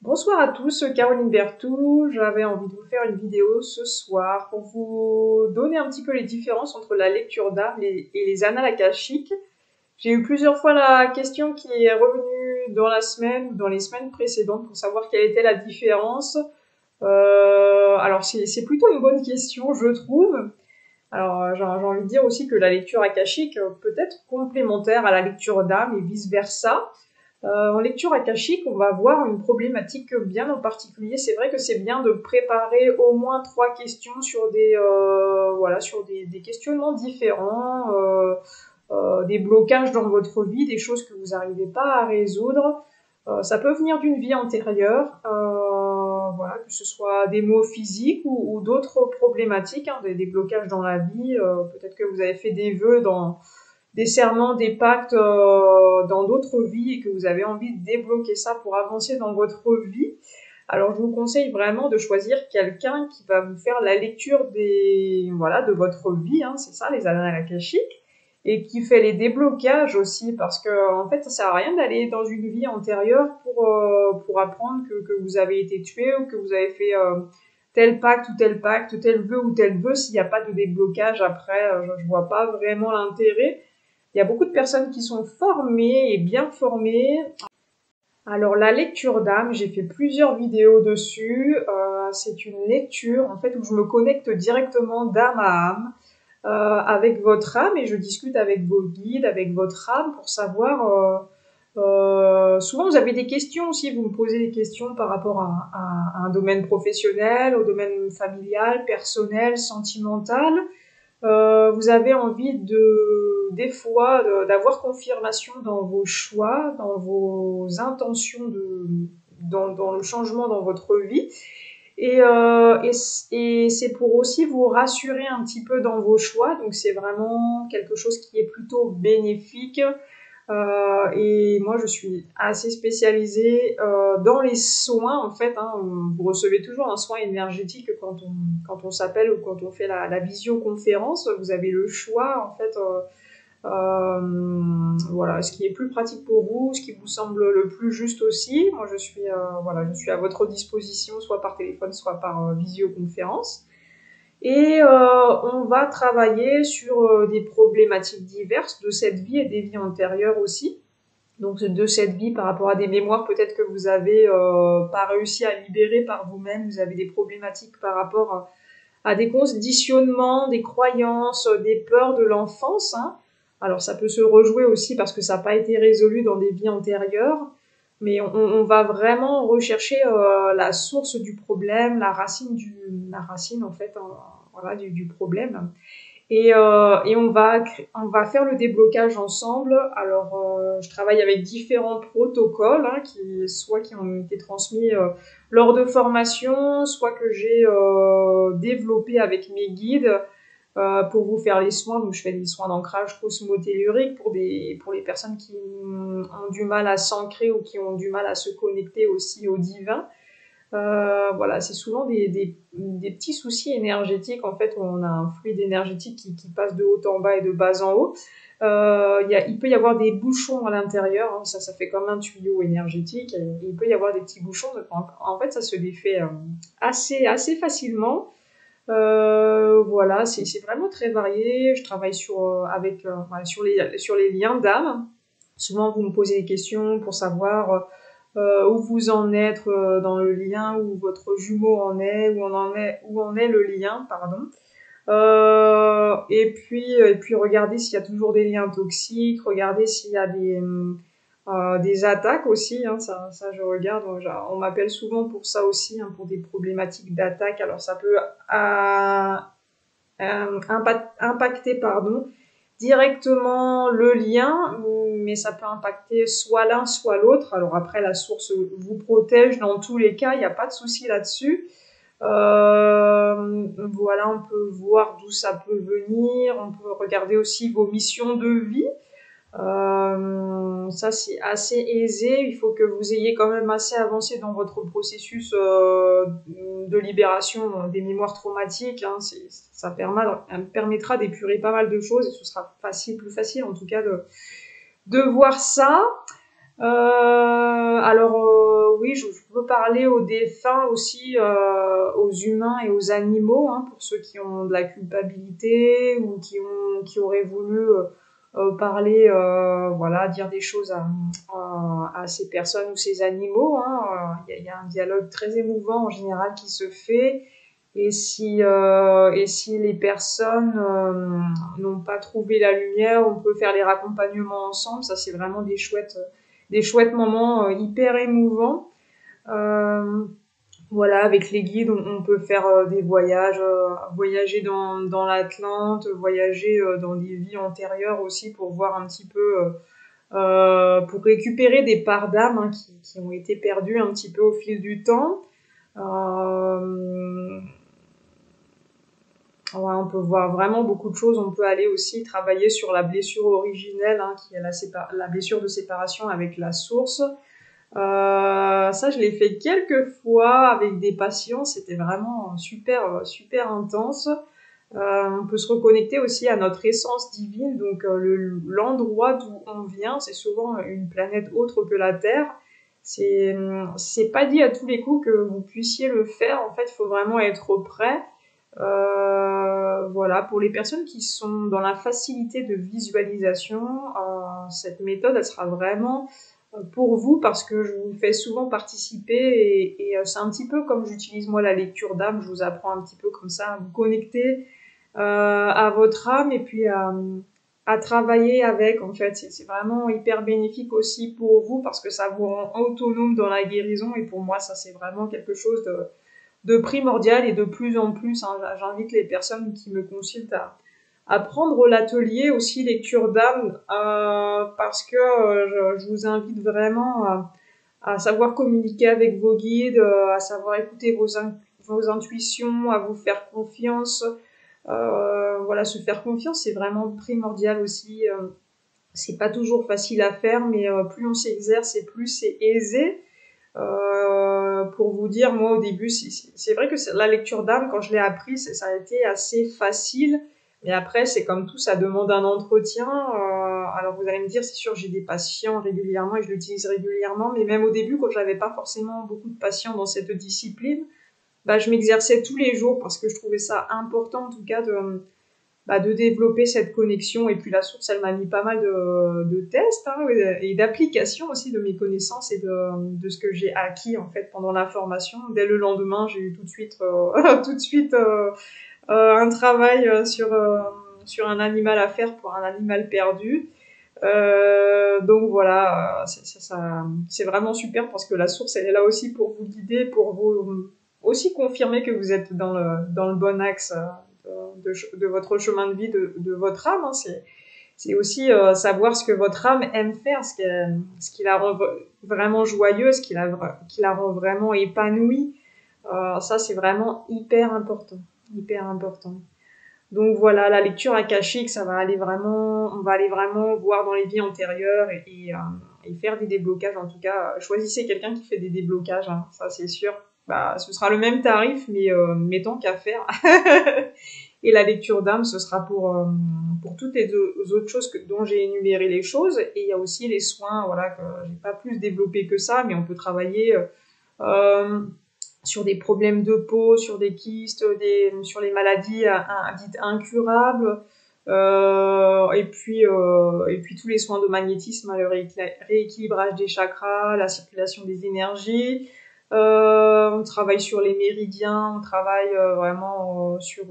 Bonsoir à tous, Caroline Berthoud. J'avais envie de vous faire une vidéo ce soir pour vous donner un petit peu les différences entre la lecture d'âme et les annales akashiques. J'ai eu plusieurs fois la question qui est revenue dans la semaine ou dans les semaines précédentes pour savoir quelle était la différence. Alors c'est plutôt une bonne question, je trouve. Alors j'ai envie de dire aussi que la lecture akashique peut être complémentaire à la lecture d'âme et vice-versa. En lecture akashique, on va voir une problématique bien en particulier. C'est vrai que c'est bien de préparer au moins 3 questions sur des questionnements différents, des blocages dans votre vie, des choses que vous n'arrivez pas à résoudre. Ça peut venir d'une vie antérieure, voilà, que ce soit des maux physiques ou d'autres problématiques, hein, des blocages dans la vie. Peut-être que vous avez fait des vœux dans des serments, des pactes dans d'autres vies et que vous avez envie de débloquer ça pour avancer dans votre vie, alors je vous conseille vraiment de choisir quelqu'un qui va vous faire la lecture de votre vie, hein, c'est ça les annales akashiques, et qui fait les déblocages aussi, parce que en fait ça sert à rien d'aller dans une vie antérieure pour apprendre que vous avez été tué ou que vous avez fait tel pacte ou tel pacte, tel vœu, s'il n'y a pas de déblocage après, je vois pas vraiment l'intérêt. Il y a beaucoup de personnes qui sont formées et bien formées. Alors la lecture d'âme, j'ai fait plusieurs vidéos dessus. C'est une lecture en fait où je me connecte directement d'âme à âme avec votre âme et je discute avec vos guides, avec votre âme pour savoir. Souvent vous avez des questions aussi, vous me posez des questions par rapport à un domaine professionnel, au domaine familial, personnel, sentimental. Vous avez envie des fois, d'avoir confirmation dans vos choix, dans vos intentions, dans le changement dans votre vie. Et c'est pour aussi vous rassurer un petit peu dans vos choix. Donc c'est vraiment quelque chose qui est plutôt bénéfique. Et moi, je suis assez spécialisée dans les soins, en fait. Hein. Vous recevez toujours un soin énergétique quand on s'appelle ou quand on fait la visioconférence. Vous avez le choix, en fait, voilà, ce qui est plus pratique pour vous, ce qui vous semble le plus juste aussi. Moi, je suis à votre disposition, soit par téléphone, soit par visioconférence. Et on va travailler sur des problématiques diverses de cette vie et des vies antérieures aussi. Donc de cette vie par rapport à des mémoires peut-être que vous avez pas réussi à libérer par vous-même, vous avez des problématiques par rapport à des conditionnements, des croyances, des peurs de l'enfance. Hein. Alors ça peut se rejouer aussi parce que ça n'a pas été résolu dans des vies antérieures, mais on va vraiment rechercher la source du problème, la racine en fait, voilà, du problème. Et on va faire le déblocage ensemble. Alors, je travaille avec différents protocoles, hein, qui ont été transmis lors de formation, soit que j'ai développé avec mes guides pour vous faire les soins. Donc, je fais des soins d'ancrage cosmotellurique pour les personnes qui ont du mal à s'ancrer ou qui ont du mal à se connecter aussi au divin. Voilà, c'est souvent des petits soucis énergétiques. En fait, on a un fluide énergétique qui passe de haut en bas et de bas en haut. Il peut y avoir des bouchons à l'intérieur, hein, ça fait comme un tuyau énergétique. Et il peut y avoir des petits bouchons. En fait, ça se défait assez facilement. Voilà, c'est vraiment très varié. Je travaille voilà, sur les liens d'âme. Souvent, vous me posez des questions pour savoir où vous en êtes dans le lien, où votre jumeau en est, où en est le lien, pardon. Et puis regardez s'il y a toujours des liens toxiques, regardez s'il y a des attaques aussi, hein, ça je regarde. On m'appelle souvent pour ça aussi, hein, pour des problématiques d'attaque. Alors ça peut impacter, pardon, directement le lien, mais ça peut impacter soit l'un, soit l'autre. Alors après, la source vous protège dans tous les cas, il n'y a pas de souci là-dessus. Voilà, on peut voir d'où ça peut venir, on peut regarder aussi vos missions de vie. Ça, c'est assez aisé. Il faut que vous ayez quand même assez avancé dans votre processus de libération des mémoires traumatiques. Hein. Ça permettra d'épurer pas mal de choses et ce sera plus facile en tout cas de voir ça. Oui, je peux parler aux défunts aussi, aux humains et aux animaux, hein, pour ceux qui ont de la culpabilité ou qui auraient voulu parler, voilà, dire des choses à ces personnes ou ces animaux. Hein. Il y a un dialogue très émouvant en général qui se fait. Et si les personnes n'ont pas trouvé la lumière, on peut faire les raccompagnements ensemble. Ça, c'est vraiment des chouettes moments hyper émouvants. Euh, voilà, avec les guides, on peut faire des voyages, voyager dans l'Atlante, voyager dans des vies antérieures aussi pour voir un petit peu, pour récupérer des parts d'âme hein, qui ont été perdues un petit peu au fil du temps. Euh, ouais, on peut voir vraiment beaucoup de choses. On peut aller aussi travailler sur la blessure originelle, hein, qui est la blessure de séparation avec la source. Ça, je l'ai fait quelques fois avec des patients. C'était vraiment super intense. On peut se reconnecter aussi à notre essence divine. Donc, l'endroit d'où on vient, c'est souvent une planète autre que la Terre. C'est pas dit à tous les coups que vous puissiez le faire. En fait, il faut vraiment être prêt. Voilà, pour les personnes qui sont dans la facilité de visualisation, cette méthode, elle sera vraiment pour vous parce que je vous fais souvent participer et c'est un petit peu comme j'utilise moi la lecture d'âme, je vous apprends un petit peu comme ça à vous connecter à votre âme et puis à travailler avec en fait. C'est vraiment hyper bénéfique aussi pour vous parce que ça vous rend autonome dans la guérison et pour moi ça c'est vraiment quelque chose de primordial et de plus en plus, hein, j'invite les personnes qui me consultent à prendre l'atelier aussi lecture d'âme parce que je vous invite vraiment à savoir communiquer avec vos guides, à savoir écouter vos intuitions, à vous faire confiance. Voilà, se faire confiance, c'est vraiment primordial aussi. C'est pas toujours facile à faire, mais plus on s'exerce et plus c'est aisé. Pour vous dire, moi au début, c'est vrai que la lecture d'âme, quand je l'ai appris, ça a été assez facile. Mais après, c'est comme tout, ça demande un entretien. Alors vous allez me dire, c'est sûr, j'ai des patients régulièrement et je l'utilise régulièrement. Mais même au début, quand j'avais pas forcément beaucoup de patients dans cette discipline, bah, je m'exerçais tous les jours parce que je trouvais ça important, en tout cas, de développer cette connexion. Et puis la source, elle m'a mis pas mal de tests hein, et d'applications aussi de mes connaissances et de ce que j'ai acquis en fait pendant la formation. Dès le lendemain, j'ai eu tout de suite, tout de suite un travail sur un animal à faire pour un animal perdu. Donc voilà, c'est vraiment super parce que la source, elle est là aussi pour vous guider, pour vous aussi confirmer que vous êtes dans le bon axe de votre chemin de vie, de votre âme. Hein. C'est aussi savoir ce que votre âme aime faire, ce qui la rend vraiment joyeuse, qui la rend vraiment épanouie. Ça, c'est vraiment hyper important. Hyper important. Donc voilà, la lecture akashique, on va aller vraiment voir dans les vies antérieures et faire des déblocages. En tout cas, choisissez quelqu'un qui fait des déblocages, hein, ça c'est sûr. Bah, ce sera le même tarif, mais tant qu'à faire. Et la lecture d'âme, ce sera pour toutes les autres choses dont j'ai énuméré les choses. Et il y a aussi les soins, voilà, que j'ai pas plus développé que ça, mais on peut travailler euh, sur des problèmes de peau, sur des kystes, sur les maladies dites incurables, et puis tous les soins de magnétisme, le rééquilibrage des chakras, la circulation des énergies. On travaille sur les méridiens, on travaille vraiment sur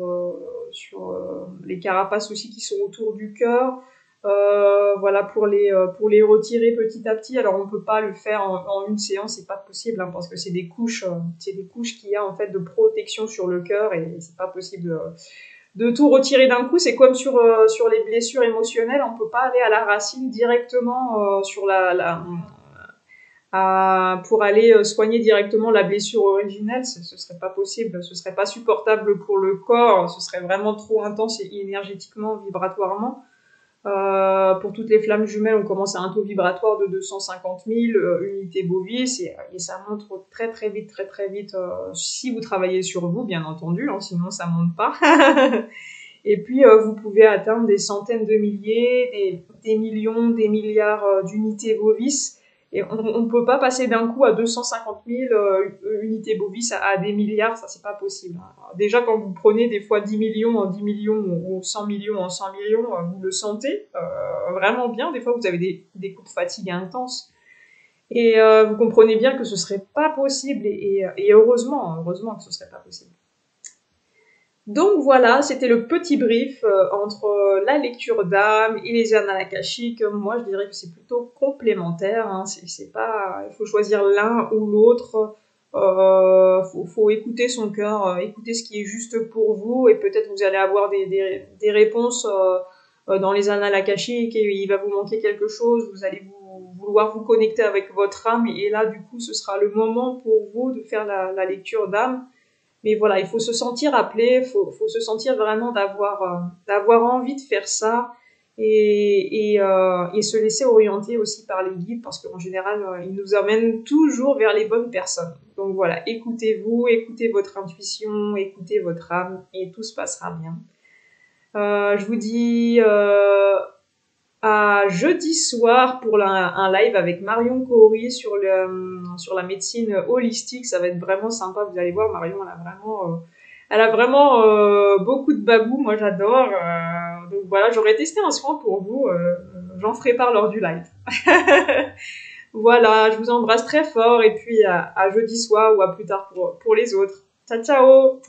les carapaces aussi qui sont autour du cœur. Voilà pour les retirer petit à petit. Alors on peut pas le faire en une séance, c'est pas possible hein, parce que c'est des couches qu'il y a en fait de protection sur le cœur et c'est pas possible de tout retirer d'un coup. C'est comme sur les blessures émotionnelles, on peut pas aller à la racine directement sur pour aller soigner directement la blessure originelle. Ce serait pas possible, ce serait pas supportable pour le corps, ce serait vraiment trop intense et énergétiquement, vibratoirement. Pour toutes les flammes jumelles, on commence à un taux vibratoire de 250 000 unités bovis et ça monte très vite si vous travaillez sur vous, bien entendu, hein, sinon ça monte pas. Et puis vous pouvez atteindre des centaines de milliers, des millions, des milliards d'unités bovis. Et on ne peut pas passer d'un coup à 250 000 unités bovis à des milliards, ça c'est pas possible. Déjà quand vous prenez des fois 10 millions en 10 millions ou 100 millions en 100 millions, vous le sentez vraiment bien. Des fois vous avez des coups de fatigue intenses. Et vous comprenez bien que ce serait pas possible et heureusement que ce serait pas possible. Donc voilà, c'était le petit brief entre la lecture d'âme et les annales akashiques. Moi, je dirais que c'est plutôt complémentaire. Hein. C'est pas, il faut choisir l'un ou l'autre. Faut écouter son cœur, écouter ce qui est juste pour vous, et peut-être vous allez avoir des réponses dans les annales akashiques et il va vous manquer quelque chose. Vous allez vouloir vous connecter avec votre âme et là, du coup, ce sera le moment pour vous de faire la lecture d'âme. Mais voilà, il faut se sentir appelé, faut se sentir vraiment d'avoir envie de faire ça et se laisser orienter aussi par les guides parce qu'en général, ils nous amènent toujours vers les bonnes personnes. Donc voilà, écoutez-vous, écoutez votre intuition, écoutez votre âme et tout se passera bien. Je vous dis à jeudi soir pour un live avec Marion Cory sur la médecine holistique. Ça va être vraiment sympa. Vous allez voir, Marion, elle a vraiment beaucoup de bagou. Moi, j'adore. Donc voilà, j'aurais testé un soin pour vous. J'en ferai part lors du live. Voilà, je vous embrasse très fort et puis à jeudi soir ou à plus tard pour les autres. Ciao, ciao!